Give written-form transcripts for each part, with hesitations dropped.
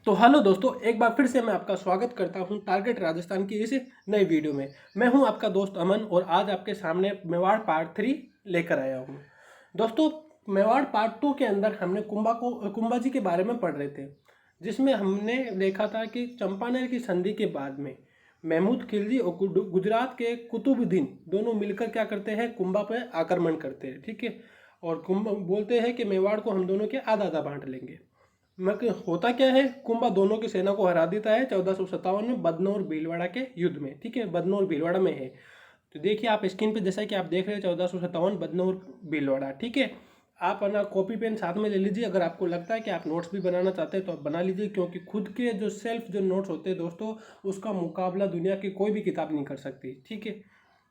तो हेलो दोस्तों, एक बार फिर से मैं आपका स्वागत करता हूं टारगेट राजस्थान की इस नई वीडियो में। मैं हूं आपका दोस्त अमन और आज आपके सामने मेवाड़ पार्ट 3 लेकर आया हूं। दोस्तों, मेवाड़ पार्ट 2 के अंदर हमने कुंभा जी के बारे में पढ़ रहे थे, जिसमें हमने देखा था कि चंपानेर की संधि के बाद में महमूद खिलजी और गुजरात के कुतुबुद्दीन दोनों मिलकर क्या करते हैं, कुंभा पर आक्रमण करते हैं। ठीक है, और कुंभा बोलते हैं कि मेवाड़ को हम दोनों के आधा आधा बांट लेंगे। मगर होता क्या है, कुंभा दोनों की सेना को हरा देता है 1457 में बदनौर भीलवाड़ा के युद्ध में। ठीक है, बदनौर भीलवाड़ा में है। तो देखिए आप स्क्रीन पे, जैसा कि आप देख रहे हैं 1457 बदनौर भीलवाड़ा। ठीक है, आप अपना कॉपी पेन साथ में ले लीजिए। अगर आपको लगता है कि आप नोट्स भी बनाना चाहते हैं तो आप बना लीजिए, क्योंकि खुद के जो सेल्फ जो नोट्स होते हैं दोस्तों, उसका मुकाबला दुनिया की कोई भी किताब नहीं कर सकती। ठीक है,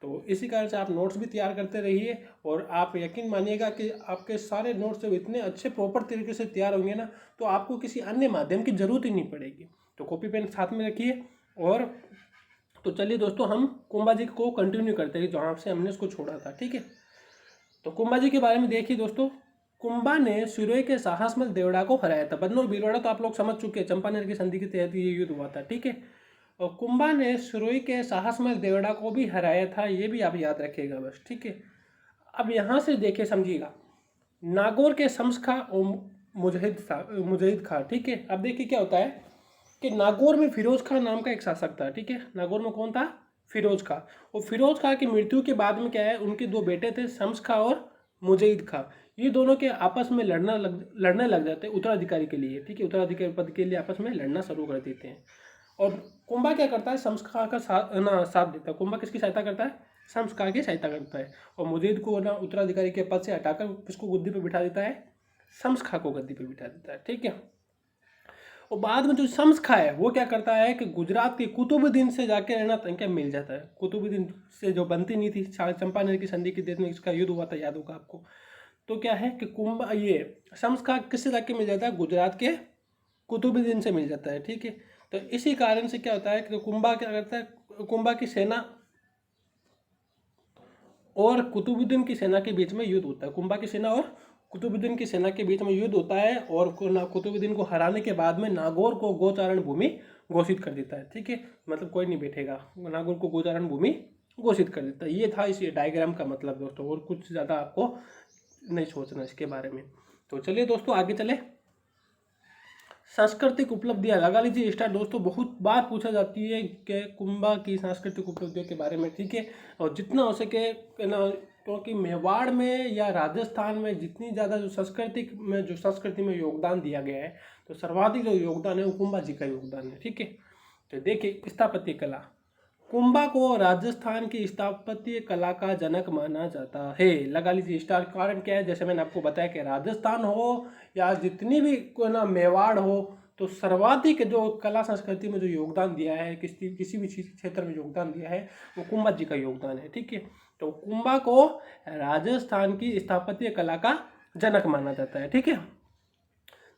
तो इसी कारण से आप नोट्स भी तैयार करते रहिए और आप यकीन मानिएगा कि आपके सारे नोट्स जब इतने अच्छे प्रॉपर तरीके से तैयार होंगे ना, तो आपको किसी अन्य माध्यम की जरूरत ही नहीं पड़ेगी। तो कॉपी पेन साथ में रखिए। और तो चलिए दोस्तों, हम कुंभा जी को कंटिन्यू करते हैं जहाँ से हमने उसको छोड़ा था। ठीक है, तो कुंभा जी के बारे में देखिए दोस्तों। कुंभा ने सुरई के साहसमल देवड़ा को हराया था। बदनौर भीलवाड़ा तो आप लोग समझ चुके हैं, चंपानेर की संधि के तहत ये युद्ध हुआ था। ठीक है, और कुंभा ने सुरई के साहसमल देवड़ा को भी हराया था, ये भी आप याद रखिएगा बस। ठीक है, अब यहाँ से देखिए, समझिएगा। नागौर के शम्स खां और मुजहिद खां। ठीक है, अब देखिए क्या होता है कि नागौर में फिरोज खां नाम का एक शासक था। ठीक है, नागौर में कौन था? फिरोज खां। और फिरोज खां की मृत्यु के बाद में क्या है, उनके दो बेटे थे, शम्स खां और मुजहिद खां। ये दोनों के आपस में लड़ने लग जाते हैं उत्तराधिकारी के लिए। ठीक है, उत्तराधिकारी पद के लिए आपस में लड़ना शुरू कर देते हैं। और कुंभा क्या करता है, शम्स खां का साथ देता है। कुंभा किसकी सहायता करता है? शम्स खां की सहायता करता है। और मुजीद को उत्तराधिकारी के पद से हटाकर किसको गद्दी पर बिठा देता है? शम्स खां को गद्दी पर बिठा देता है। ठीक है, और बाद में जो शम्स खां है वो क्या करता है कि गुजरात के कुतुबुद्दीन से जाके रहना क्या मिल जाता है। कुतुबुद्दीन से जो बनती नहीं थी, चंपानेर की संधि के देश में इसका युद्ध हुआ था, याद होगा आपको। तो क्या है कि कुंभा ये शम्स खां किससे जाके मिल जाता है? गुजरात के कुतुबुद्दीन से मिल जाता है। ठीक है, तो इसी कारण से क्या होता है कि कुंभा क्या करता है, कुंभा की सेना और कुतुबुद्दीन की सेना के बीच में युद्ध होता है। कुंभा की सेना और कुतुबुद्दीन की सेना के बीच में युद्ध होता है और कुतुबुद्दीन को हराने के बाद में नागौर को गोचारण भूमि घोषित कर देता है। ठीक है, मतलब कोई नहीं बैठेगा, नागौर को गोचारण भूमि घोषित कर देता है। ये था इस डायग्राम का मतलब दोस्तों, और कुछ ज़्यादा आपको नहीं सोचना इसके बारे में। तो चलिए दोस्तों आगे चले। सांस्कृतिक उपलब्धियां लगा लीजिए स्टार दोस्तों। बहुत बार पूछा जाती है कि कुंभा की सांस्कृतिक उपलब्धियों के बारे में। ठीक है, और जितना हो सके ना, क्योंकि मेवाड़ में या राजस्थान में जितनी ज़्यादा जो संस्कृति में योगदान दिया गया है, तो सर्वाधिक जो योगदान है वो कुंभा जी का योगदान है। ठीक है, तो देखिए स्थापत्य कला। कुंभा को राजस्थान की स्थापत्य कला का जनक माना जाता है। लगा लीजिए स्टार। कारण क्या है, जैसे मैंने आपको बताया कि राजस्थान हो या जितनी भी कोई ना मेवाड़ हो, तो सर्वाधिक जो कला संस्कृति में जो योगदान दिया है, किसी भी क्षेत्र में योगदान दिया है, वो कुंभा जी का योगदान है। ठीक है, तो कुंभा को राजस्थान की स्थापत्य कला का जनक माना जाता है। ठीक है,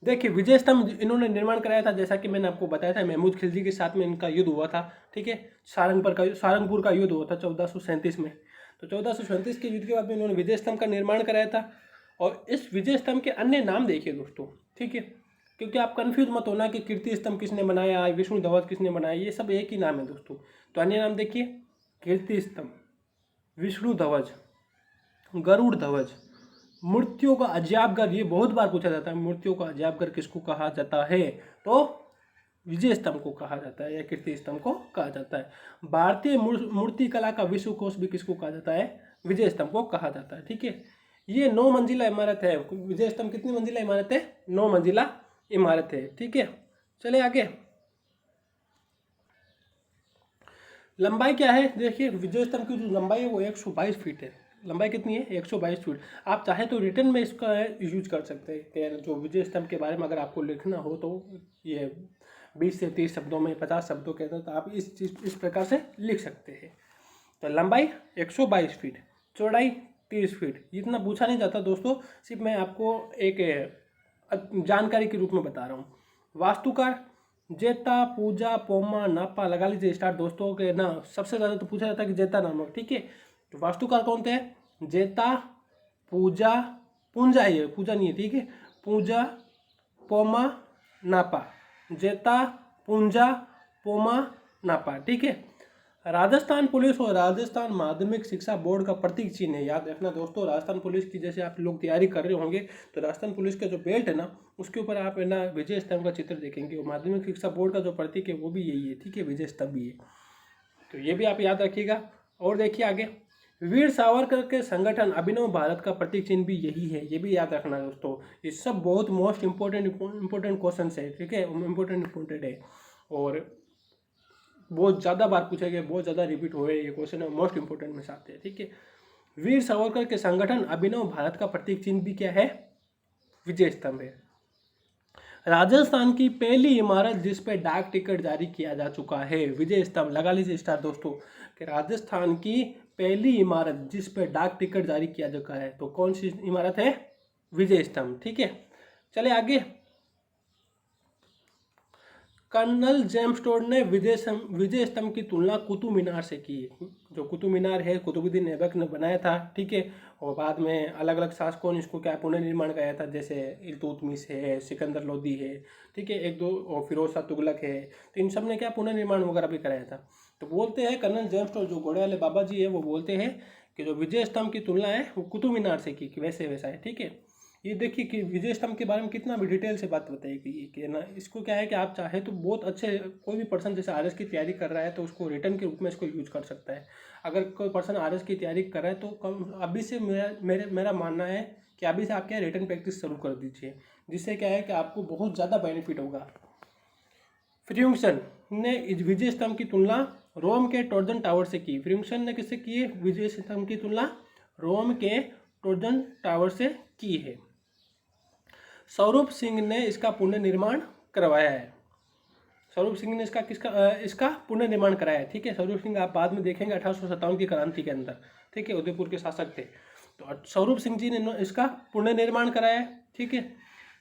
देखिए विजय स्तंभ इन्होंने निर्माण कराया था, जैसा कि मैंने आपको बताया था, महमूद खिलजी के साथ में इनका युद्ध हुआ था। ठीक है, सारंगपुर का युद्ध हुआ था 1437 में। तो 1437 के युद्ध के बाद में इन्होंने विजय स्तंभ का निर्माण कराया था। और इस विजय स्तंभ के अन्य नाम देखिए दोस्तों। ठीक है, क्योंकि आप कंफ्यूज मत होना कि कीर्ति स्तंभ किसने बनाया, विष्णु ध्वज किसने बनाया, ये सब एक ही नाम है दोस्तों। तो अन्य नाम देखिए, कीर्ति स्तंभ, विष्णु ध्वज, गरुड़ ध्वज, मूर्तियों का अजयाबघर। ये बहुत बार पूछा जाता है, मूर्तियों का अजयाबघर किसको कहा जाता है? तो विजय स्तंभ को कहा जाता है या कीर्ति स्तंभ को कहा जाता है। भारतीय मूर्ति कला का विश्व कोश भी किसको कहा जाता है? विजय स्तंभ को कहा जाता है। ठीक है, ये 9 मंजिला इमारत है। विजय स्तंभ कितनी मंजिला इमारत है? 9 मंजिला इमारत है। ठीक है, चले आगे। लंबाई क्या है, देखिए विजय स्तंभ की जो लंबाई है वो 122 फीट है। लंबाई कितनी है? 122 फीट। आप चाहे तो रिटर्न में इसका यूज कर सकते हैं कि जो विजय स्तंभ के बारे में अगर आपको लिखना हो तो ये 20 से 30 शब्दों में, 50 शब्दों के अंदर, तो आप इस प्रकार से लिख सकते हैं। तो लंबाई 122 फीट, चौड़ाई 30 फीट। इतना पूछा नहीं जाता दोस्तों, सिर्फ मैं आपको एक जानकारी के रूप में बता रहा हूँ। वास्तुकार जेता, पूजा, पोमा, नापा। लगा लीजिए स्टार दोस्तों के ना। सबसे ज़्यादा तो पूछा जाता है कि जेता नामक। ठीक है, तो वास्तुकार कौन थे? जेता, पूजा, पूंजा, ये पूजा नहीं है। ठीक है, पूजा, पोमा, नापा, जेता, पुंजा, पोमा, नापा। ठीक है, राजस्थान पुलिस और राजस्थान माध्यमिक शिक्षा बोर्ड का प्रतीक चिन्ह है। याद रखना दोस्तों, राजस्थान पुलिस की जैसे आप लोग तैयारी कर रहे होंगे तो राजस्थान पुलिस का जो बेल्ट है ना, उसके ऊपर आप है ना विजय स्तंभ का चित्र देखेंगे, और माध्यमिक शिक्षा बोर्ड का जो प्रतीक है वो भी यही है। ठीक है, विजय स्तंभ भी है, तो ये भी आप याद रखिएगा। और देखिए आगे, वीर सावरकर के संगठन अभिनव भारत का प्रतीक चिन्ह भी यही है, ये भी याद रखना दोस्तों। ये सब बहुत मोस्ट इंपॉर्टेंट क्वेश्चन है। ठीक है, इम्पोर्टेंट है, और बहुत ज़्यादा बार पूछे गए, बहुत ज़्यादा रिपीट हुए ये क्वेश्चन है, मोस्ट इंपोर्टेंट में से आते हैं। ठीक है, वीर सावरकर के संगठन अभिनव भारत का प्रतीक चिन्ह भी क्या है, विजय स्तंभ है। राजस्थान की पहली इमारत जिस पे डाक टिकट जारी किया जा चुका है, विजय स्तंभ। लगा लीजिए स्टार दोस्तों, कि राजस्थान की पहली इमारत जिस पे डाक टिकट जारी किया चुका है, तो कौन सी इमारत है, विजय स्तंभ। ठीक है, चले आगे। कर्नल जेम्स टोड ने विजय स्तंभ की तुलना कुतुब मीनार से की। जो कुतुब मीनार है, कुतुबुद्दीन ऐबक ने बनाया था। ठीक है, और बाद में अलग अलग शासकों ने इसको क्या पुनर्निर्माण कराया था, जैसे इल्तुतमिश है, सिकंदर लोदी है। ठीक है, एक दो, और फिरोज शाह तुगलक है, तो इन सब ने क्या पुनर्निर्माण वगैरह भी कराया था। तो बोलते हैं कर्नल जेम्स टोड, जो घोड़े वाले बाबा जी है, वो बोलते हैं कि जो विजय स्तंभ की तुलना है वो कुतुब मीनार से की, कि वैसे वैसा है। ठीक है, ये देखिए कि विजय स्तंभ के बारे में कितना भी डिटेल से बात बताई गई है कि ना, इसको क्या है कि आप चाहे तो बहुत अच्छे, कोई भी पर्सन जैसे आरएस की तैयारी कर रहा है तो उसको रिटर्न के रूप में इसको यूज कर सकता है। अगर कोई पर्सन आरएस की तैयारी कर रहा है तो अभी से मेरा मानना है कि अभी से आप क्या रिटर्न प्रैक्टिस शुरू कर दीजिए, जिससे क्या है कि आपको बहुत ज़्यादा बेनिफिट होगा। फ्र्यूंगसन ने विजय स्तंभ की तुलना रोम के ट्रोजन टावर से की। फ्र्यूंगसन ने किससे की है, विजय स्तंभ की तुलना रोम के ट्रोजन टावर से की है। स्वरूप सिंह ने इसका पुनर्निर्माण करवाया है। स्वरूप सिंह ने इसका पुनर्निर्माण कराया है। ठीक है, स्वरूप सिंह आप बाद में देखेंगे 1857 की क्रांति के अंदर। ठीक है, उदयपुर के शासक थे, तो स्वरूप सिंह जी ने इसका पुनर्निर्माण कराया है। ठीक है,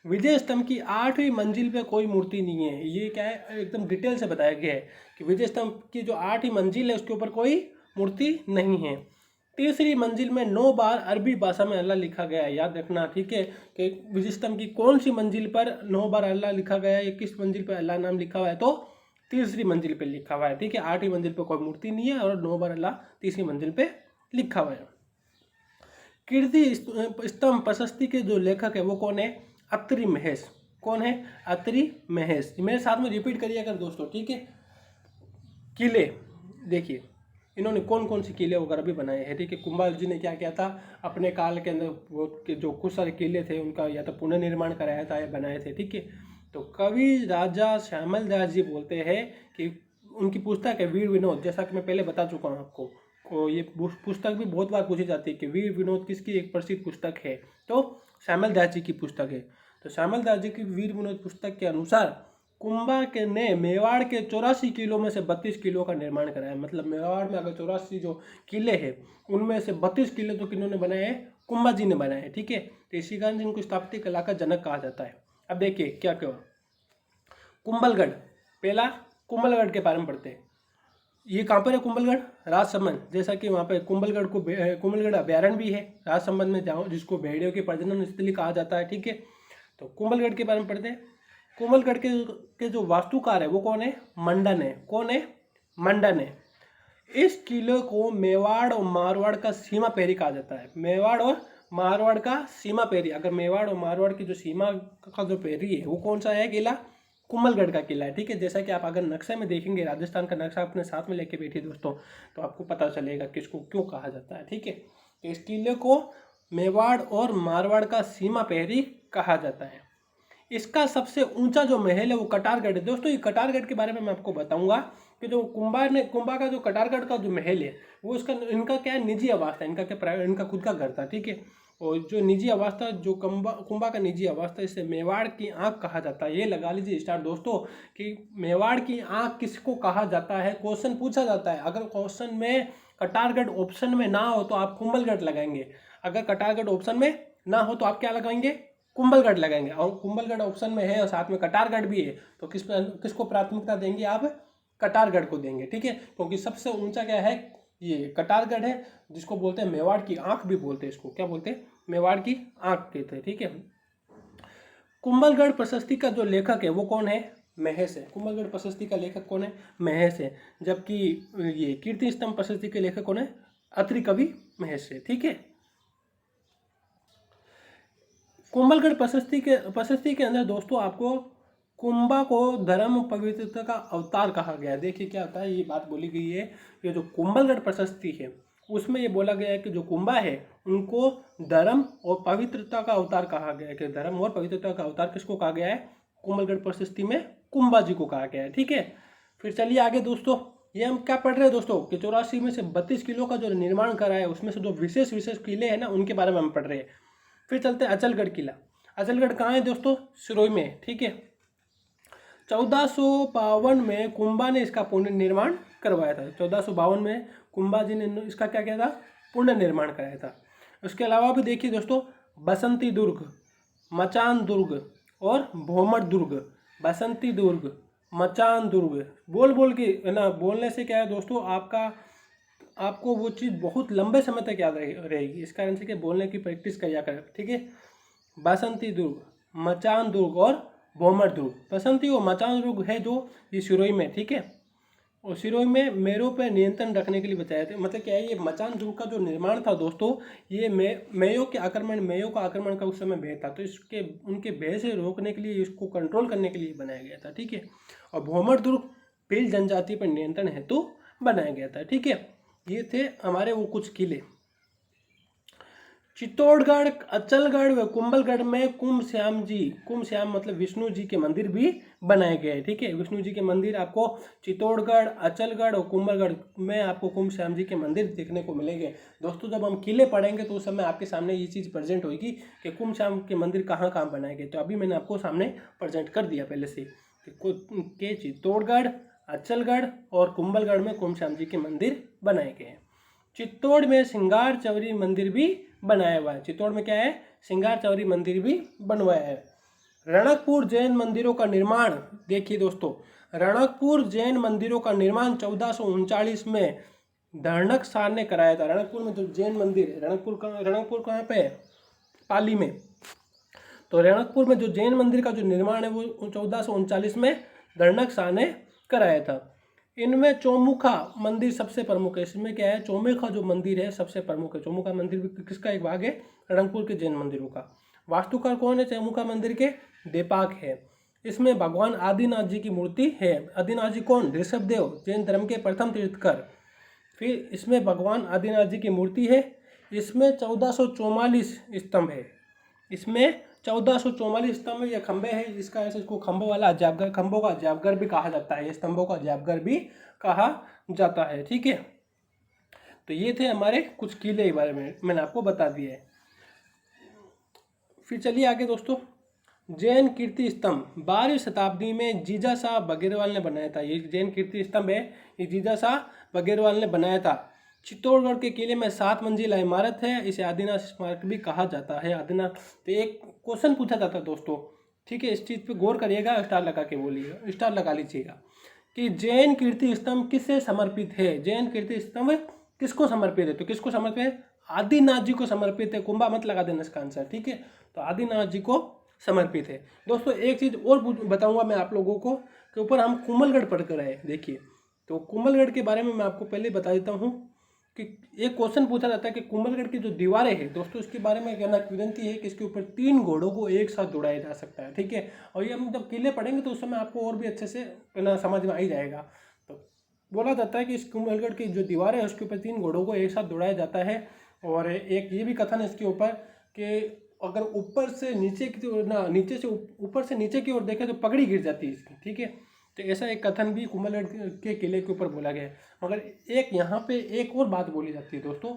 विजय स्तंभ की 8वीं मंजिल पे कोई मूर्ति नहीं है। ये क्या है, एकदम डिटेल से बताया गया है कि विजय स्तंभ की जो 8वीं मंजिल है उसके ऊपर कोई मूर्ति नहीं है। तीसरी मंजिल में 9 बार अरबी भाषा में अल्लाह लिखा गया है। याद रखना, ठीक है, कि विजय स्तंभ की कौन सी मंजिल पर 9 बार अल्लाह लिखा गया है, किस मंजिल पर अल्लाह नाम लिखा हुआ है, तो तीसरी मंजिल पे लिखा हुआ है। ठीक है, 8वीं मंजिल पे कोई मूर्ति नहीं है, और 9 बार अल्लाह तीसरी मंजिल पे लिखा हुआ है। कीर्ति स्तंभ प्रशस्ति के जो लेखक है वो कौन है, अत्रि महेश। कौन है, अत्रि महेश। मेरे साथ में रिपीट करिए अगर दोस्तों। ठीक है, किले देखिए, इन्होंने कौन कौन से किले वगैरह भी बनाए हैं। ठीक है, कुंभा जी ने क्या किया था, अपने काल के अंदर वो जो कुछ सारे किले थे उनका या तो पुनर्निर्माण कराया था या बनाए थे। ठीक है, तो कवि राजा श्यामल दास जी बोलते हैं कि उनकी पुस्तक है वीर विनोद, जैसा कि मैं पहले बता चुका हूँ आपको, और ये पुस्तक भी बहुत बार पूछी जाती है कि वीर विनोद किसकी एक प्रसिद्ध पुस्तक है, तो श्यामल दास जी की पुस्तक है। तो श्यामल दास जी की वीर विनोद पुस्तक के अनुसार कुंभा के ने मेवाड़ के 84 किलो में से 32 किलो का निर्माण कराया। मतलब मेवाड़ में अगर 84 जो किले हैं उनमें से 32 किले तो किन्होंने बनाए हैं, कुंभा जी ने बनाए हैं। ठीक है, तो इसी कारण इनको स्थापत्य कला का जनक कहा जाता है। अब देखिए क्या क्या, कुंभलगढ़, पहला कुंभलगढ़ के बारे में पढ़ते हैं। ये कहाँ पर है, कुंभलगढ़, राजसमंद। जैसा कि वहाँ पे कुंभलगढ़ अभ्यारण्य भी है राजसमंद में, जाओ जिसको भेड़ियों की प्रजनन स्थली कहा जाता है। ठीक है, तो कुंभलगढ़ के बारे में पढ़ते हैं। कुंभलगढ़ के जो वास्तुकार है वो कौन है, मंडन है। कौन है, मंडन है। इस किले को मेवाड़ और मारवाड़ का सीमा पेरी कहा जाता है। मेवाड़ और मारवाड़ का सीमा पेरी, अगर मेवाड़ और मारवाड़ की जो सीमा का जो पेरी है वो कौन सा है किला, कुंभलगढ़ का किला है। ठीक है, जैसा कि आप अगर नक्शे में देखेंगे, राजस्थान का नक्शा अपने साथ में लेके बैठिए दोस्तों, तो आपको पता चलेगा किसको क्यों कहा जाता है। ठीक है, तो इस किले को मेवाड़ और मारवाड़ का सीमा पेरी कहा जाता है। इसका सबसे ऊंचा जो महल है वो कटारगढ़ है। दोस्तों ये कटारगढ़ के बारे में मैं आपको बताऊंगा कि जो कुंभा का जो कटारगढ़ का जो महल है वो इनका क्या है, निजी आवास था। इनका क्या प्राइवेट, इनका खुद का घर था। ठीक है, और जो निजी आवास था, जो कुंभा का निजी आवास था, इसे मेवाड़ की आंख कहा जाता है। ये लगा लीजिए स्टार दोस्तों कि मेवाड़ की आंख किसको कहा जाता है, क्वेश्चन पूछा जाता है। अगर क्वेश्चन में कटारगढ़ ऑप्शन में ना हो तो आप कुंभलगढ़ लगाएंगे, अगर कटारगढ़ ऑप्शन में ना हो तो आप क्या लगाएंगे, कुंभलगढ़ लगाएंगे। और कुंभलगढ़ ऑप्शन में है और साथ में कटारगढ़ भी है, तो किसको प्राथमिकता देंगे आप, कटारगढ़ को देंगे। ठीक है, क्योंकि सबसे ऊंचा क्या है, ये कटारगढ़ है, जिसको बोलते हैं मेवाड़ की आंख भी बोलते हैं। इसको क्या बोलते हैं, मेवाड़ की आंख कहते हैं। ठीक है, कुंभलगढ़ प्रशस्ति का जो लेखक है वो कौन है, महेश है। कुंभलगढ़ प्रशस्ति का लेखक कौन है? महेश है। जबकि ये कीर्ति स्तंभ प्रशस्ति के लेखक कौन है? अत्रि कवि महेश है। ठीक है। कुंभलगढ़ प्रशस्ति के अंदर दोस्तों आपको कुंभा को धर्म पवित्रता का अवतार कहा गया है। देखिए क्या होता है, ये बात बोली गई है, ये जो कुंभलगढ़ प्रशस्ति है उसमें ये बोला गया है कि जो कुंभा है उनको धर्म और पवित्रता का अवतार कहा गया है। कि धर्म और पवित्रता का अवतार किसको कहा गया है? कुंभलगढ़ प्रशस्ति में कुंभा जी को कहा गया है। ठीक है। फिर चलिए आगे दोस्तों, ये हम क्या पढ़ रहे हैं दोस्तों कि 84 में से 32 किलो का जो निर्माण करा है उसमें से जो विशेष किले हैं ना उनके बारे में हम पढ़ रहे हैं। फिर चलते हैं अचलगढ़ किला। अचलगढ़ कहाँ है दोस्तों? सिरोही में। ठीक है। 1452 में कुंभा ने इसका पुनर्निर्माण करवाया था। 1452 में कुंभा जी ने इसका क्या किया था? पुनर्निर्माण कराया था। उसके अलावा भी देखिए दोस्तों, बसंती दुर्ग, मचान दुर्ग और भोमर दुर्ग। बसंती दुर्ग, मचान दुर्ग बोल के है ना, बोलने से क्या है दोस्तों आपको वो चीज़ बहुत लंबे समय तक याद रहेगी। इस कारण से कि बोलने की प्रैक्टिस किया करें। ठीक है। बसंती दुर्ग, मचान दुर्ग और भोमर दुर्ग। बसंती और मचान दुर्ग है जो ये सिरोही में। ठीक है। और सिरोही में मेयों पर नियंत्रण रखने के लिए बताया था। मतलब क्या है, ये मचान दुर्ग का जो निर्माण था दोस्तों, ये मेयों का आक्रमण का उस समय भय था, तो इसके उनके भय से रोकने के लिए, इसको कंट्रोल करने के लिए बनाया गया था। ठीक है। और भोमर दुर्ग भील जनजाति पर नियंत्रण हेतु बनाया गया था। ठीक है। ये थे हमारे वो कुछ किले। चित्तौड़गढ़, अचलगढ़ व कुंभलगढ़ में कुंभ श्याम मतलब विष्णु जी के मंदिर भी बनाए गए हैं। ठीक है। विष्णु जी के मंदिर आपको चित्तौड़गढ़, अचलगढ़ और कुंभलगढ़ में आपको कुंभ श्याम जी के मंदिर देखने को मिलेंगे। दोस्तों जब हम किले पढ़ेंगे तो उस समय आपके सामने ये चीज़ प्रेजेंट होगी कि कुंभ श्याम के मंदिर कहाँ कहाँ बनाए गए। तो अभी मैंने आपको सामने प्रेजेंट कर दिया पहले से कि चित्तौड़गढ़, अचलगढ़ और कुंभलगढ़ में कुंभ श्याम जी के मंदिर बनाए गए हैं। चित्तौड़ में सिंगार चौरी मंदिर भी बनाया हुआ है। चित्तौड़ में क्या है? सिंगार चौरी मंदिर भी बनवाया है। रणकपुर जैन मंदिरों का निर्माण, देखिए दोस्तों, रणकपुर जैन मंदिरों का निर्माण 1439 में धर्णक शाह ने कराया था। रणकपुर में जो जैन मंदिर है, रणकपुर कहाँ पे है? पाली में। तो रणकपुर में जो जैन मंदिर का जो निर्माण है वो 1439 में धर्णक शाह ने कराया था। इनमें चौमुखा मंदिर सबसे प्रमुख है। इसमें क्या है? चौमुखा जो मंदिर है सबसे प्रमुख है। चौमुखा मंदिर भी किसका एक भाग है? रणकपुर के जैन मंदिरों का। वास्तुकार कौन है चौमुखा मंदिर के? देपाक है। इसमें भगवान आदिनाथ जी की मूर्ति है। आदिनाथ जी कौन? ऋषभदेव, जैन धर्म के प्रथम तीर्थंकर। फिर इसमें भगवान आदिनाथ जी की मूर्ति है। इसमें 1444 स्तंभ है। इसमें 1444 स्तंभ या खंभे हैं। इसका ऐसे इसको खंभों का अजायबघर भी कहा जाता है। ये स्तंभों का अजायबघर भी कहा जाता है। ठीक है। तो ये थे हमारे कुछ किले के बारे में, मैंने आपको बता दिया है। फिर चलिए आगे दोस्तों, जैन कीर्ति स्तंभ 12वीं शताब्दी में जीजा शाह बघेरवाल ने बनाया था। ये जैन कीर्ति स्तंभ है, ये जीजा शाह बघेरवाल ने बनाया था। चित्तौड़गढ़ के किले में 7 मंजिला इमारत है। इसे आदिनाथ स्मारक भी कहा जाता है। आदिनाथ, तो एक क्वेश्चन पूछा जाता है दोस्तों, ठीक है, इस चीज़ पे गौर करिएगा, स्टार लगा के बोलिएगा, स्टार लगा लीजिएगा कि जैन कीर्ति स्तंभ किससे समर्पित है? जैन कीर्ति स्तंभ किसको समर्पित है? तो किसको समर्पित है? आदिनाथ जी को समर्पित है। कुंभा मत लगा देना इसका आंसर। ठीक है। तो आदिनाथ जी को समर्पित है। दोस्तों एक चीज़ और बताऊंगा मैं आप लोगों को कि ऊपर हम कुंभलगढ़ पढ़ कर आए। देखिए, तो कुंभलगढ़ के बारे में मैं आपको पहले बता देता हूँ कि एक क्वेश्चन पूछा जाता है कि कुंभलगढ़ की जो दीवारें हैं दोस्तों, इसके बारे में कहना विनती है कि इसके ऊपर 3 घोड़ों को एक साथ जुड़ाया जा सकता है। ठीक है। और ये हम जब किले पढ़ेंगे तो उस समय आपको और भी अच्छे से ना समझ में आ ही जाएगा। तो बोला जाता है कि इस कुंभलगढ़ की जो दीवारें हैं उसके ऊपर 3 घोड़ों को एक साथ जुड़ाया जाता है। और एक ये भी कथन है इसके ऊपर कि अगर ऊपर से नीचे की ओर ना, नीचे से ऊपर से नीचे की ओर देखें तो पगड़ी गिर जाती है इसकी। ठीक है। तो ऐसा एक कथन भी कुंभलगढ़ के किले के ऊपर बोला गया है। मगर एक यहाँ पे एक और बात बोली जाती है दोस्तों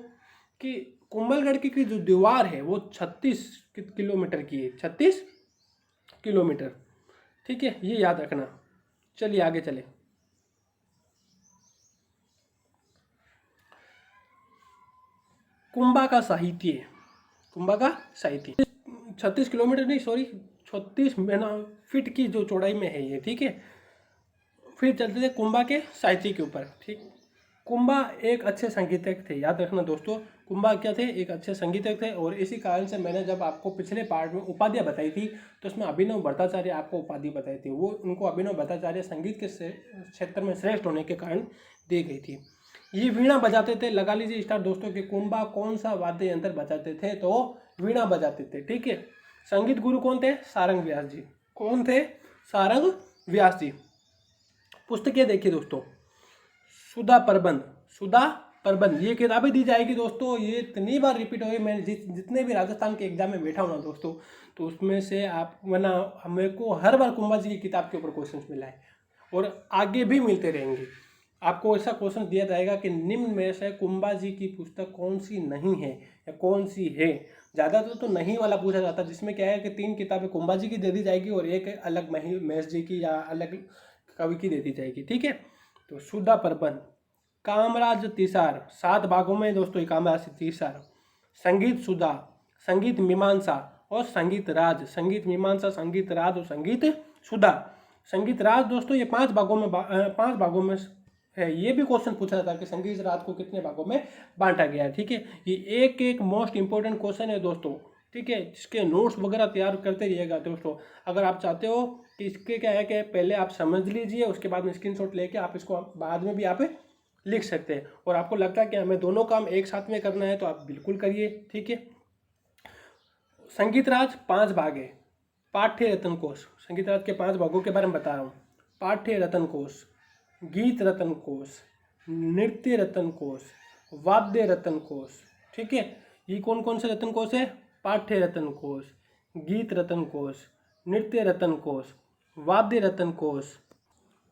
कि कुंभलगढ़ की जो दीवार है वो 36 किलोमीटर की है। 36 किलोमीटर। ठीक है, ये याद रखना। चलिए आगे चले। कुंभा का साहित्य, कुंभा का साहित्य 36 किलोमीटर नहीं, सॉरी 36 फीट की जो चौड़ाई में है ये। ठीक है। फिर चलते थे कुंभा के साहित्य के ऊपर। ठीक, कुंभा एक अच्छे संगीतज्ञ थे, याद रखना दोस्तों, कुंभा क्या थे, एक अच्छे संगीतज्ञ थे। और इसी कारण से मैंने जब आपको पिछले पार्ट में उपाधियाँ बताई थी तो उसमें अभिनव भट्टाचार्य आपको उपाधि बताई थी, वो उनको अभिनव भट्टाचार्य संगीत के क्षेत्र में श्रेष्ठ होने के कारण दी गई थी। ये वीणा बजाते थे, लगा लीजिए स्टार दोस्तों कि कुंभा कौन सा वाद्य यंत्र बजाते थे, तो वीणा बजाते थे, ठीक है। संगीत गुरु कौन थे, सारंग व्यास जी। कौन थे, सारंग व्यास जी। पुस्तकें देखिए दोस्तों, सुधा प्रबंध, सुधा प्रबंध ये किताबें दी जाएगी दोस्तों, ये इतनी बार रिपीट हुई, मैं जितने भी राजस्थान के एग्जाम में बैठा हूँ ना दोस्तों, तो उसमें से आप वरना मेरे को हर बार कुंभा जी की किताब के ऊपर क्वेश्चन मिला है और आगे भी मिलते रहेंगे। आपको ऐसा क्वेश्चन दिया जाएगा कि निम्न में से कुंभा जी की पुस्तक कौन सी नहीं है या कौन सी है। ज़्यादातर तो नहीं वाला पूछा जाता है, जिसमें क्या है कि 3 किताबें कुंभा जी की दे दी जाएगी और एक अलग महेश जी की या अलग कवि की दे दी जाएगी, ठीक है। तो सुधा प्रबंध, कामराज तिसार, 7 भागों में दोस्तों कामराज तिसार, संगीत सुधा, संगीत मीमांसा और संगीत राज। संगीत मीमांसा, संगीत राज और संगीत सुधा। संगीत राज दोस्तों ये 5 भागों में 5 भागों में है। ये भी क्वेश्चन पूछा जाता है कि संगीत राज को कितने भागों में बांटा गया है, ठीक है। ये एक मोस्ट इंपॉर्टेंट क्वेश्चन है दोस्तों, ठीक है। इसके नोट्स वगैरह तैयार करते रहिएगा दोस्तों। अगर आप चाहते हो कि इसके क्या है कि पहले आप समझ लीजिए, उसके बाद में स्क्रीनशॉट लेके आप इसको बाद में भी आप लिख सकते हैं। और आपको लगता है कि हमें दोनों काम एक साथ में करना है तो आप बिल्कुल करिए, ठीक है। संगीत राज 5 भाग है। पाठ्य रत्न कोश, संगीत राज के 5 भागों के बारे में बता रहा हूँ। पाठ्य रत्न कोश, गीत रत्न कोश, नृत्य रत्न कोश, वाद्य रत्न कोश, ठीक है। ये कौन कौन से रत्न कोश है, पाठ्य रत्न कोश, गीत रत्न कोश, नृत्य रत्न कोश, वाद्य रत्न कोश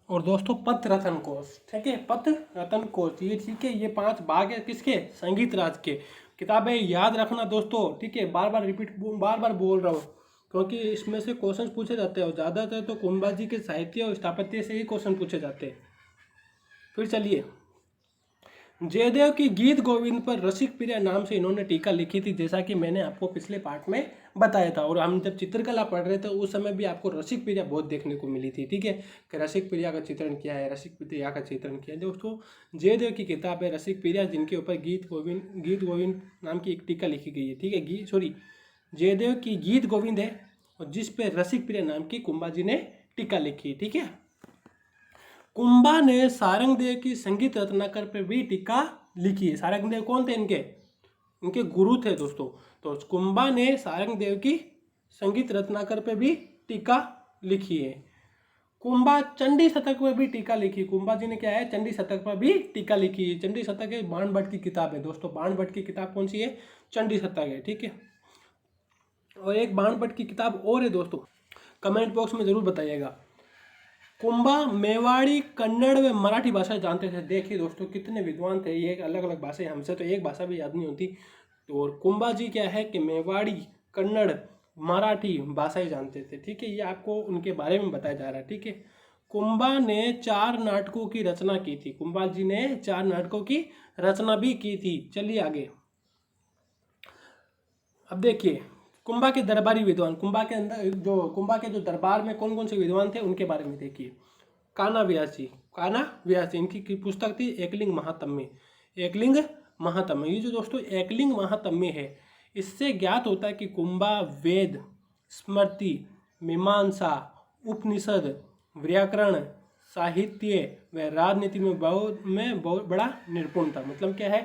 और दोस्तों पथ रत्न कोश, ठीक है। पथ रत्न कोश ये, ठीक है। ये 5 भाग है किसके, संगीत राज के। किताबें याद रखना दोस्तों, ठीक है। बार बार बोल रहा हूँ क्योंकि इसमें से क्वेश्चन पूछे जाते हैं और ज़्यादातर तो कुंभा जी के साहित्य और स्थापत्य से ही क्वेश्चन पूछे जाते हैं। फिर चलिए, जयदेव की गीत गोविंद पर रसिक प्रिया नाम से इन्होंने टीका लिखी थी, जैसा कि मैंने आपको पिछले पार्ट में बताया था। और हम जब चित्रकला पढ़ रहे थे उस समय भी आपको रसिक प्रिया बहुत देखने को मिली थी, ठीक है। कि रसिक प्रिया का चित्रण क्या है, रसिक प्रिया का चित्रण क्या है दोस्तों। जयदेव की किताब है रसिक प्रिया, जिनके ऊपर गीत गोविंद नाम की एक टीका लिखी गई है, ठीक है। जयदेव की गीत गोविंद है और जिस पे रसिक प्रिया नाम की कुंभा जी ने टीका लिखी, ठीक है। कुंभा ने सारंगदेव की संगीत रत्नाकर पर भी टीका लिखी है। सारंगदेव कौन थे, इनके गुरु थे दोस्तों। तो कुंभा ने सारंगदेव की संगीत रत्नाकर पर भी टीका लिखी है। कुंभा चंडी शतक पर भी टीका लिखी। कुंभा जी ने क्या है, चंडी शतक पर भी टीका लिखी है। चंडी शतक है बाण भट्ट की किताब है दोस्तों। बाण भट्ट की किताब कौन सी है, चंडी शतक है, ठीक है। और एक बाण भट्ट की किताब और है दोस्तों, कमेंट बॉक्स में जरूर बताइएगा। कुंभा मेवाड़ी, कन्नड़ व मराठी भाषा जानते थे। देखिए दोस्तों कितने विद्वान थे, ये अलग अलग भाषाएं, हमसे तो एक भाषा भी याद नहीं होती। तो और कुंभा जी क्या है कि मेवाड़ी, कन्नड़, मराठी भाषाएं जानते थे, ठीक है। ये आपको उनके बारे में बताया जा रहा है, ठीक है। कुंभा ने 4 नाटकों की रचना की थी। कुंभा जी ने 4 नाटकों की रचना भी की थी। चलिए आगे, अब देखिए कुंभा के दरबारी विद्वान, कुंभा के जो दरबार में कौन कौन से विद्वान थे उनके बारे में देखिए। कान्हा व्यास जी, इनकी पुस्तक थी एकलिंग महात्म्य। एकलिंग महात्म्य, ये जो दोस्तों एकलिंग महात्म्य है, इससे ज्ञात होता है कि कुंभा वेद, स्मृति, मीमांसा, उपनिषद, व्याकरण, साहित्य व राजनीति में बहुत बड़ा निपुण था। मतलब क्या है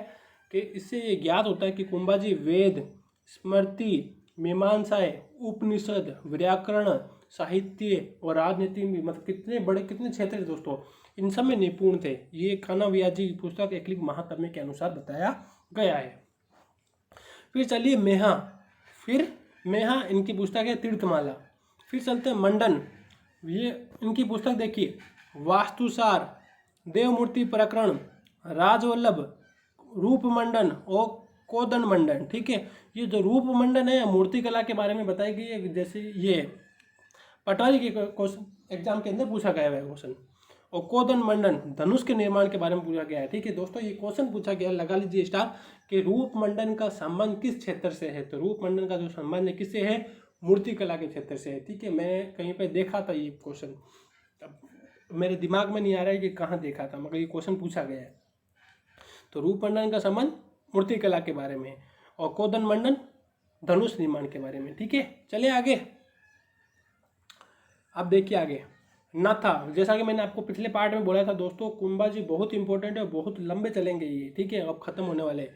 कि इससे ये ज्ञात होता है कि कुंभा जी वेद, स्मृति, मीमांसाएं, उपनिषद, व्याकरण, साहित्य और राजनीति में, मतलब कितने क्षेत्र थे दोस्तों, इन सब में निपुण थे। ये कान्हा व्यास जी की पुस्तक एकलिंग महात्म्य के अनुसार बताया गया है। फिर चलिए मेहा इनकी पुस्तक है तीर्थमाला। फिर चलते हैं मंडन, ये इनकी पुस्तक देखिए, वास्तुसार, देवमूर्ति प्रकरण, राजवल्लभ, रूपमंडन और कोदंड मंडन, ठीक है। ये जो रूप मंडन है मूर्ति कला के बारे में बताई गई है, जैसे ये पटवारी के क्वेश्चन एग्जाम के अंदर पूछा गया है क्वेश्चन। और कोदंड मंडन धनुष के निर्माण के बारे में पूछा गया है, ठीक है दोस्तों। ये क्वेश्चन पूछा गया, लगा लीजिए स्टार, कि रूप मंडन का संबंध किस क्षेत्र से है। तो रूप मंडन का जो संबंध है किससे है, मूर्ति कला के क्षेत्र से है, ठीक है। मैं कहीं पर देखा था ये क्वेश्चन, मेरे दिमाग में नहीं आ रहा है कि कहाँ देखा था, मगर ये क्वेश्चन पूछा गया है। तो रूप मंडन का संबंध मूर्ति कला के बारे में, और कोदन मंडन धनुष निर्माण के बारे में। ठीक है, चलिए आगे। अब देखिए आगे नाथा, जैसा कि मैंने आपको पिछले पार्ट में बोला था दोस्तों, कुंभाजी बहुत इंपॉर्टेंट है, बहुत लंबे चलेंगे ये। ठीक है, अब खत्म होने वाले,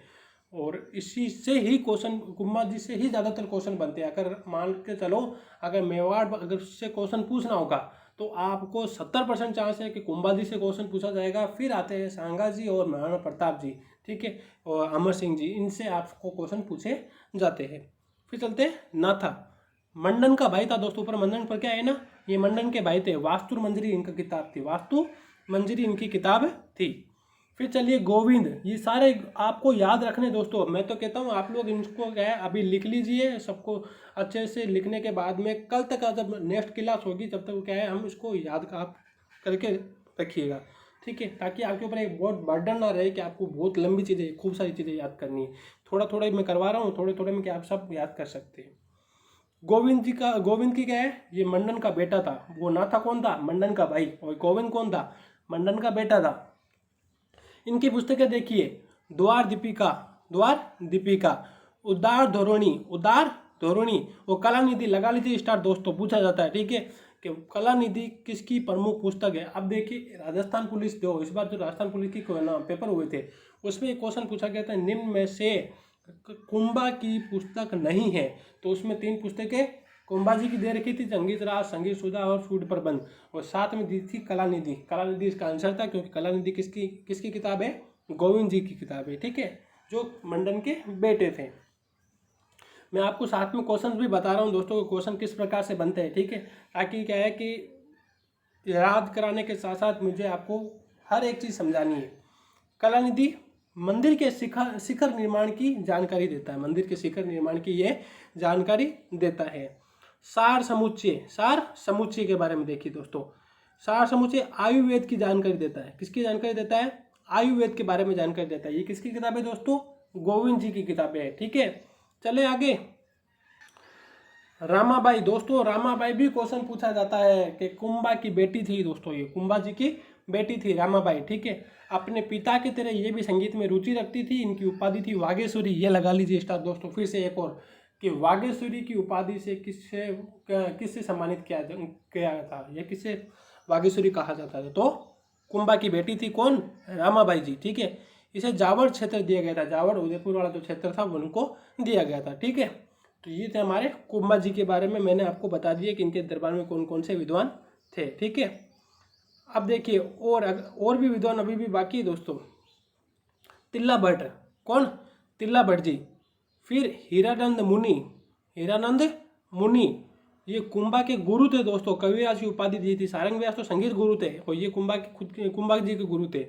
और इसी से ही क्वेश्चन, कुंभाजी से ही ज़्यादातर क्वेश्चन बनते हैं। अगर मान के चलो, अगर मेवाड़ अगर से क्वेश्चन पूछना होगा तो आपको 70% चांस है कि कुंभाजी से क्वेश्चन पूछा जाएगा। फिर आते हैं सांगा जी और महाराणा प्रताप जी, ठीक है, और अमर सिंह जी, इनसे आपको क्वेश्चन पूछे जाते हैं। फिर चलते हैं नाथा, मंडन का भाई था दोस्तों। ऊपर मंडन पर क्या है ना, ये मंडन के भाई थे। वास्तु मंजरी इनका किताब थी, वास्तु मंजरी इनकी किताब थी। फिर चलिए गोविंद, ये सारे आपको याद रखने दोस्तों। मैं तो कहता हूँ आप लोग इनको क्या है अभी लिख लीजिए, सबको अच्छे से लिखने के बाद में कल तक जब नेक्स्ट क्लास होगी तब तक क्या है हम इसको याद आप करके रखिएगा। ठीक है, ताकि आपके ऊपर एक बहुत बर्डन ना रहे कि आपको बहुत लंबी चीज़ें, खूब सारी चीज़ें याद करनी है। थोड़ा थोड़ा मैं करवा रहा हूँ, थोड़े थोड़े में क्या आप सब याद कर सकते हैं। गोविंद की क्या है, ये मंडन का बेटा था। वो नाथा कौन था, मंडन का भाई, और गोविंद कौन था, मंडन का बेटा था। इनकी पुस्तकें देखिए, द्वार दीपिका, उदार धोरणी, वो कलानिधि। लगा लीजिए स्टार दोस्तों, पूछा जाता है। ठीक है, कि कलानिधि किसकी प्रमुख पुस्तक है। अब देखिए राजस्थान पुलिस, जो इस बार जो राजस्थान पुलिस की पेपर हुए थे उसमें एक क्वेश्चन पूछा गया था, निम्न में से कुंभा की पुस्तक नहीं है। तो उसमें 3 पुस्तकें कुंभाजी की दे रखी थी, संगीत राज, संगीत सुधा और सूड प्रबंध, और साथ में दी थी कलानिधि। कलानिधि इसका आंसर था, क्योंकि कलानिधि किसकी किताब है, गोविंद जी की किताब है। ठीक है, जो मंडन के बेटे थे। मैं आपको साथ में क्वेश्चन भी बता रहा हूँ दोस्तों, क्वेश्चन किस प्रकार से बनते हैं। ठीक है, ताकि क्या है कि याद कराने के साथ साथ मुझे आपको हर एक चीज़ समझानी है। कलानिधि मंदिर के शिखर निर्माण की जानकारी देता है, मंदिर के शिखर निर्माण की ये जानकारी देता है। सार समुच्चय के बारे में देखिए दोस्तों। सार समुच्चय आयुर्वेद की जानकारी देता है। किसकी जानकारी देता है, आयुर्वेद के बारे में जानकारी देता है। ये किसकी किताब है दोस्तों, गोविंद जी की किताबें है। ठीक है, चले आगे। रामाबाई दोस्तों, रामाबाई भी क्वेश्चन पूछा जाता है कि कुंभा की बेटी थी दोस्तों, ये कुंभा जी की बेटी थी रामाबाई। ठीक है, अपने पिता की तरह ये भी संगीत में रुचि रखती थी। इनकी उपाधि थी वागेश्वरी। ये लगा लीजिए स्टार दोस्तों। फिर से एक और कि वागेश्वरी की उपाधि से किससे सम्मानित किया था, या किससे वागेश्वरी कहा जाता था, तो कुंभा की बेटी थी कौन, रामाबाई जी। ठीक है, इसे जावड़ क्षेत्र दिया गया था, जावड़ उदयपुर वाला जो क्षेत्र था उनको दिया गया था। ठीक है, तो ये थे हमारे कुंभा जी के बारे में। मैंने आपको बता दिया कि इनके दरबार में कौन कौन से विद्वान थे। ठीक है, अब देखिए और भी विद्वान अभी भी बाकी है दोस्तों। तिल्ला भट्ट, कौन, तिल्ला भट्ट जी। फिर हीरानंद मुनि, ये कुंभा के गुरु थे दोस्तों। कविराज की उपाधि दी थी। सारंग व्यास तो संगीत गुरु थे, और ये कुंभा जी के गुरु थे।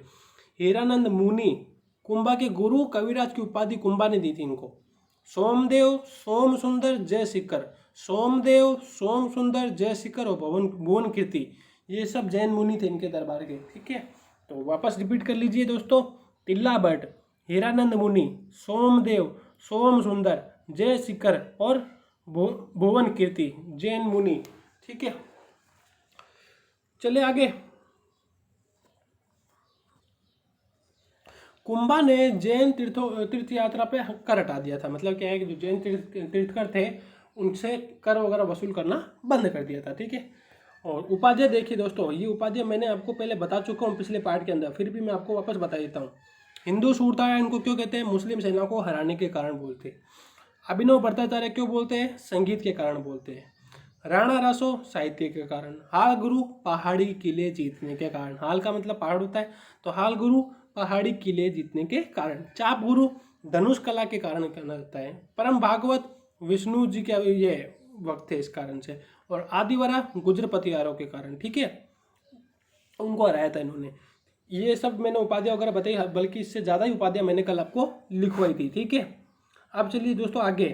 हीरानंद मुनि कुंभा के गुरु, कविराज की उपाधि कुंभा ने दी थी इनको। सोमदेव, सोम सुंदर, जय शिखर और भुवन कीर्ति, ये सब जैन मुनि थे इनके दरबार के। ठीक है, तो वापस रिपीट कर लीजिए दोस्तों। तिल्ला भट्ट, हीरानंद मुनि, सोमदेव, सोम सुंदर, जय शिखर और भुवन कीर्ति, जैन मुनि। ठीक है, चले आगे। कुंभा ने जैन तीर्थ यात्रा पे कर हटा दिया था। मतलब क्या है कि जो जैन तीर्थकर थे उनसे कर वगैरह वसूल करना बंद कर दिया था। ठीक है, और उपाध्याय देखिए दोस्तों, ये उपाध्याय मैंने आपको पहले बता चुका हूँ पिछले पार्ट के अंदर, फिर भी मैं आपको वापस बता देता हूँ। हिंदू सूरतारा इनको क्यों कहते हैं, मुस्लिम सेना को हराने के कारण बोलते हैं। अभिनव भट्टाचार्य क्यों बोलते हैं, संगीत के कारण बोलते हैं। राणा रासो साहित्य के कारण। हाल गुरु पहाड़ी किले जीतने के कारण। हाल का मतलब पहाड़ होता है, तो हाल गुरु पहाड़ी किले जीतने के कारण। चाप गुरु धनुष कला के कारण कहना जाता है। परम भागवत विष्णु जी के ये वक्त थे इस कारण से। और आदिवरा गुजरपतियारों के कारण। ठीक है, उनको हराया था इन्होंने। ये सब मैंने उपाधियाँ वगैरह बताई, बल्कि इससे ज़्यादा ही उपाधियाँ मैंने कल आपको लिखवाई थी। ठीक है, अब चलिए दोस्तों आगे।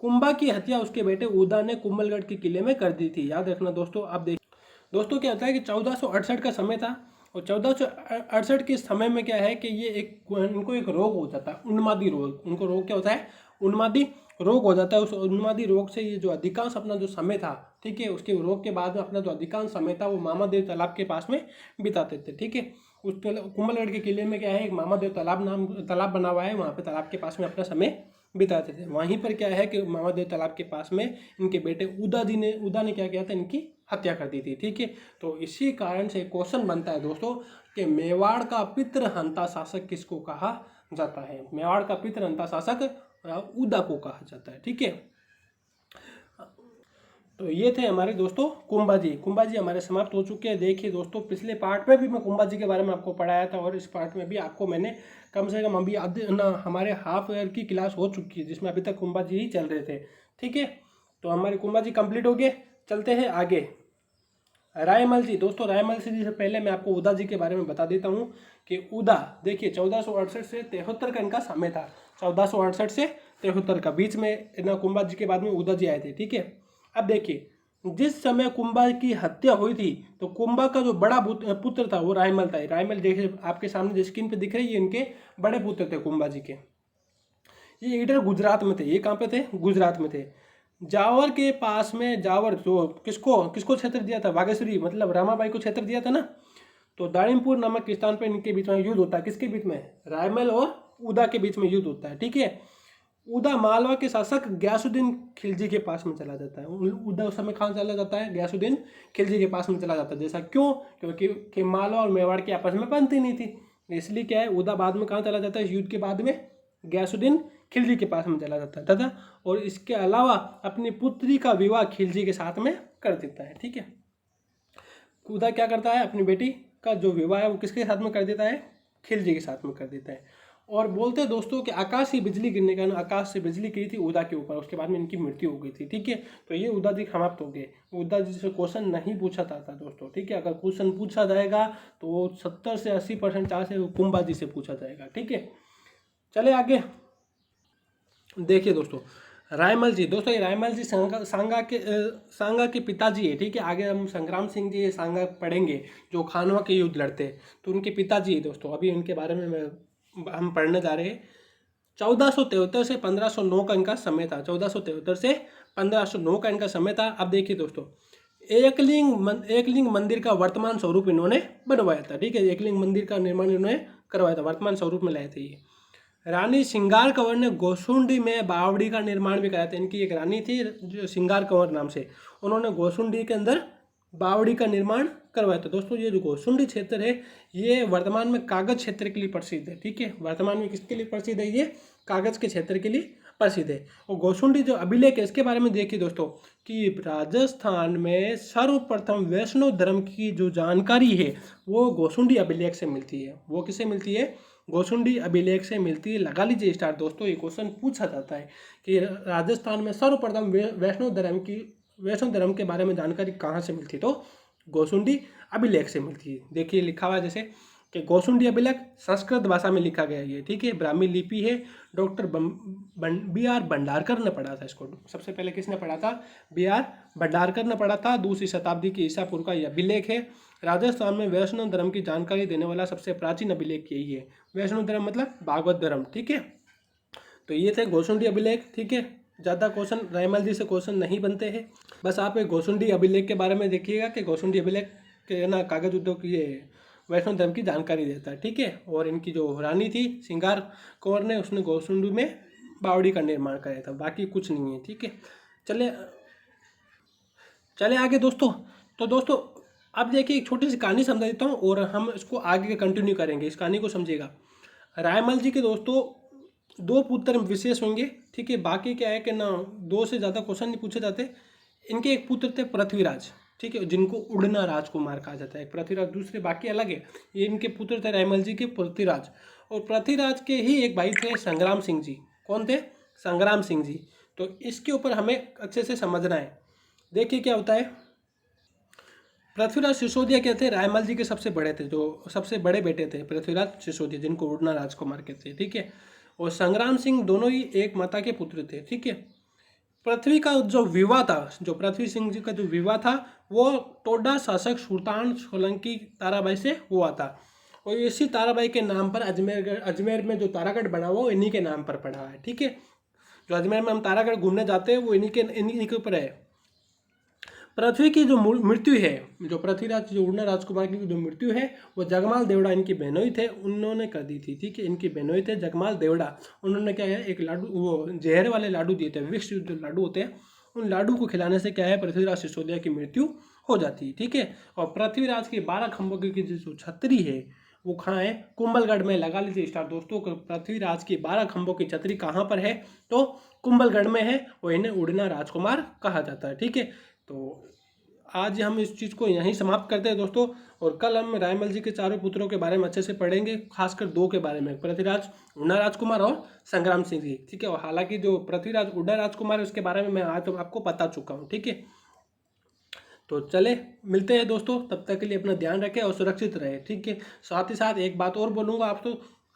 कुंभा की हत्या उसके बेटे उदा ने कुंभलगढ़ के किले में कर दी थी। याद रखना दोस्तों। अब देखिए दोस्तों, क्या होता है कि 1468 का समय था, और 1468 के समय में क्या है कि ये इनको एक रोग हो जाता है, उन्मादी रोग। उनको रोग क्या होता है, उन्मादी रोग हो जाता है। उस उन्मादी रोग से ये जो अधिकांश अपना जो समय था, ठीक है। उसके रोग के बाद में अपना जो अधिकांश समय था वो मामादेव तालाब के पास में बिताते थे, ठीक है। उस कुंभलगढ़ के किले में क्या है, एक मामादेव तालाब बना हुआ है, वहाँ पे तालाब के पास में अपना समय बिताते थे। वहीं पर क्या है कि मामादेव तालाब के पास में इनके बेटे उदा ने क्या किया था, इनकी हत्या कर दी थी, ठीक है। तो इसी कारण से क्वेश्चन बनता है दोस्तों कि मेवाड़ का पितृहंता शासक किसको कहा जाता है। मेवाड़ का पितृहंता शासक उदा को कहा जाता है, ठीक है। तो ये थे हमारे दोस्तों कुंभाजी हमारे समाप्त हो चुके हैं। देखिए दोस्तों, पिछले पार्ट में भी मैं कुंभाजी के बारे में आपको पढ़ाया था और इस पार्ट में भी आपको मैंने कम से कम अभी हमारे हाफ ईयर की क्लास हो चुकी है जिसमें अभी तक कुंभाजी ही चल रहे थे, ठीक है। तो हमारे कुंभाजी कंप्लीट हो गए। चलते हैं आगे। रायमल जी दोस्तों, रायमल जी से पहले मैं आपको उदा जी के बारे में बता देता हूँ कि उदा देखिए 1468 से 73 का इनका समय था। 1468 से 73 का बीच में ना कुंभाजी के बाद में उदा जी आए थे, ठीक है। अब देखिए, जिस समय कुंभा की हत्या हुई थी तो कुंभा का जो बड़ा पुत्र था वो रायमल था। रायमल देखिए आपके सामने जो स्क्रीन पे दिख रही है, इनके बड़े पुत्र थे कुंभा जी के। ये इधर गुजरात में थे। ये कहाँ पे थे? गुजरात में थे। जावर के पास में, जावर जो किसको क्षेत्र दिया था? बागेश्वरी मतलब रामाबाई को क्षेत्र दिया था ना। तो दारिमपुर नामक स्थान पर इनके बीच में युद्ध होता है। किसके बीच में? रायमल और उदा के बीच में युद्ध होता है, ठीक है। उदा मालवा के शासक गयासुद्दीन खिलजी के पास में चला जाता है। उदा उस समय कहाँ चला जाता है? गयासुद्दीन खिलजी के पास में चला जाता है। जैसा क्यों? क्योंकि मालवा और मेवाड़ की आपस में बनती नहीं थी, इसलिए क्या है, उदा बाद में कहाँ चला जाता है? युद्ध के बाद में गयासुद्दीन खिलजी के पास में चला जाता है दादा। और इसके अलावा अपनी पुत्री का विवाह खिलजी के साथ में कर देता है, ठीक है। उदा क्या करता है? अपनी बेटी का जो विवाह है वो किसके साथ में कर देता है? खिलजी के साथ में कर देता है। और बोलते हैं दोस्तों कि आकाश से बिजली गिरने के कारण आकाश से बिजली गिरी थी उदा के ऊपर, उसके बाद में इनकी मृत्यु हो गई थी, ठीक है। तो ये उदा जी समाप्त हो गए। उदा जी से क्वेश्चन नहीं पूछा जाता दोस्तों, ठीक है। अगर क्वेश्चन पूछा जाएगा तो 70 से 80% चांस है कुंभा जी से पूछा जाएगा, ठीक है। चले आगे। देखिए दोस्तों, रायमल जी दोस्तों, ये रायमल जी सांगा के पिताजी है, ठीक है। आगे हम संग्राम सिंह जी सांगा पढ़ेंगे जो खानवा के युद्ध लड़ते, तो उनके पिताजी है दोस्तों। अभी इनके बारे में हम पढ़ने जा रहे हैं। 1473 से 1509 का इनका समय था। 1473 से 1509 का इनका समय था। अब देखिए दोस्तों, एकलिंग मंदिर का वर्तमान स्वरूप इन्होंने बनवाया था, ठीक है। एकलिंग मंदिर का निर्माण इन्होंने करवाया था, वर्तमान स्वरूप में लाए थे ये। रानी सिंगार कंवर ने गोसुंडी में बावड़ी का निर्माण भी कराया था। इनकी एक रानी थी जो सिंगार कंवर नाम से, उन्होंने गोसुंडी के अंदर बावड़ी का निर्माण करवाया था। दोस्तों, ये जो गोसुंडी क्षेत्र है ये वर्तमान में कागज क्षेत्र के लिए प्रसिद्ध है, ठीक है। वर्तमान में किसके लिए प्रसिद्ध है? ये कागज के क्षेत्र के लिए प्रसिद्ध है। और गोसुंडी जो अभिलेख है इसके बारे में देखिए दोस्तों कि राजस्थान में सर्वप्रथम वैष्णव धर्म की जो जानकारी है वो गोसुंडी अभिलेख से मिलती है। वो किससे मिलती है? गोसुंडी अभिलेख से मिलती है। लगा लीजिए स्टार दोस्तों, ये क्वेश्चन पूछा जाता है कि राजस्थान में सर्वप्रथम वैष्णव धर्म के बारे में जानकारी कहाँ से मिलती है? तो गोसुंडी अभिलेख से मिलती है। देखिए लिखा हुआ जैसे कि गोसुंडी अभिलेख संस्कृत भाषा में लिखा गया है ये, ठीक है। ब्राह्मी लिपि है। Doctor B R. भंडारकर ने पढ़ा था इसको। सबसे पहले किसने पढ़ा था? बी.आर. भंडारकर ने पढ़ा था। 2वीं शताब्दी की ईसा पूर्व का यह अभिलेख है। राजस्थान में वैष्णव धर्म की जानकारी देने वाला सबसे प्राचीन अभिलेख यही है। वैष्णव धर्म मतलब भागवत धर्म, ठीक है। तो ये थे गोसुंडी अभिलेख, ठीक है। ज़्यादा क्वेश्चन रायमल जी से क्वेश्चन नहीं बनते हैं। बस आप एक गोसुंडी अभिलेख के बारे में देखिएगा कि गोसुंडी अभिलेख के ना कागज उद्योग ये वैष्णव धर्म की जानकारी देता है, ठीक है। और इनकी जो रानी थी सिंगार कंवर ने, उसने गोसुंडी में बावड़ी का निर्माण कराया था, बाकी कुछ नहीं है, ठीक है। चले आगे दोस्तों। तो दोस्तों अब देखिए एक छोटी सी कहानी समझा देता हूँ और हम इसको आगे कंटिन्यू करेंगे। इस कहानी को समझिएगा। रायमल जी के दोस्तों 2 पुत्र विशेष होंगे, ठीक है। बाकी क्या है कि ना 2 से ज़्यादा क्वेश्चन नहीं पूछे जाते। इनके एक पुत्र थे पृथ्वीराज, ठीक है, जिनको उड़ना राजकुमार कहा जाता है। पृथ्वीराज दूसरे बाकी अलग है। ये इनके पुत्र थे रायमल जी के पृथ्वीराज। और पृथ्वीराज के ही एक भाई थे संग्राम सिंह जी। कौन थे? संग्राम सिंह जी। तो इसके ऊपर हमें अच्छे से समझना है। देखिए क्या होता है। पृथ्वीराज सिसोदिया क्या थे? रायमल जी के सबसे बड़े थे, जो सबसे बड़े बेटे थे पृथ्वीराज सिसोदिया, जिनको उड़ना राजकुमार कहते थे, ठीक है। और संग्राम सिंह दोनों ही एक माता के पुत्र थे, ठीक है। पृथ्वी का जो विवाह था, जो पृथ्वी सिंह जी का जो विवाह था वो टोडा शासक सुल्तान सोलंकी ताराबाई से हुआ था। और इसी ताराबाई के नाम पर अजमेर में जो तारागढ़ बना हुआ वो इन्हीं के नाम पर पड़ा है, ठीक है। जो अजमेर में हम तारागढ़ घूमने जाते हैं वो इन्हीं के ऊपर है। पृथ्वी की जो मृत्यु है, जो पृथ्वीराज जो उड़ना राजकुमार की जो मृत्यु है वो जगमाल देवड़ा इनकी बहनोई थे, उन्होंने कर दी थी। ठीक है, इनकी बहनोई थे जगमाल देवड़ा। उन्होंने क्या है, एक लाडू, वो जहर वाले लाडू दिए थे, विष जो लाडू होते हैं, उन लाडू को खिलाने से क्या है, पृथ्वीराज सिसोदिया की मृत्यु हो जाती है। ठीक है, और पृथ्वीराज के 12 खंभों की जो छतरी है वो कहाँ है, कुंभलगढ़ में। लगा लीजिए स्टार दोस्तों, पृथ्वीराज की 12 खंभों की छतरी कहाँ पर है, तो कुंभलगढ़ में है, और इन्हें उड़ना राजकुमार कहा जाता है। ठीक है, तो आज हम इस चीज़ को यहीं समाप्त करते हैं दोस्तों, और कल हम रायमल जी के चारों पुत्रों के बारे में अच्छे से पढ़ेंगे, खासकर 2 के बारे में, पृथ्वीराज उड़ना राजकुमार और संग्राम सिंह जी। ठीक है, और हालांकि जो पृथ्वीराज उड़ना राजकुमार है उसके बारे में मैं आज तो आपको बता चुका हूँ। ठीक है, तो चले मिलते हैं दोस्तों, तब तक के लिए अपना ध्यान रखें और सुरक्षित रहे। ठीक है, साथ ही साथ एक बात और बोलूँगा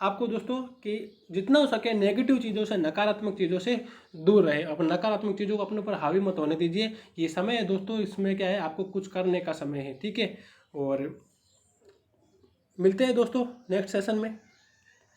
आपको दोस्तों, कि जितना हो सके नेगेटिव चीज़ों से, नकारात्मक चीज़ों से दूर रहे, और नकारात्मक चीज़ों को अपने ऊपर हावी मत होने दीजिए। ये समय है दोस्तों, इसमें क्या है, आपको कुछ करने का समय है। ठीक है, और मिलते हैं दोस्तों नेक्स्ट सेशन में।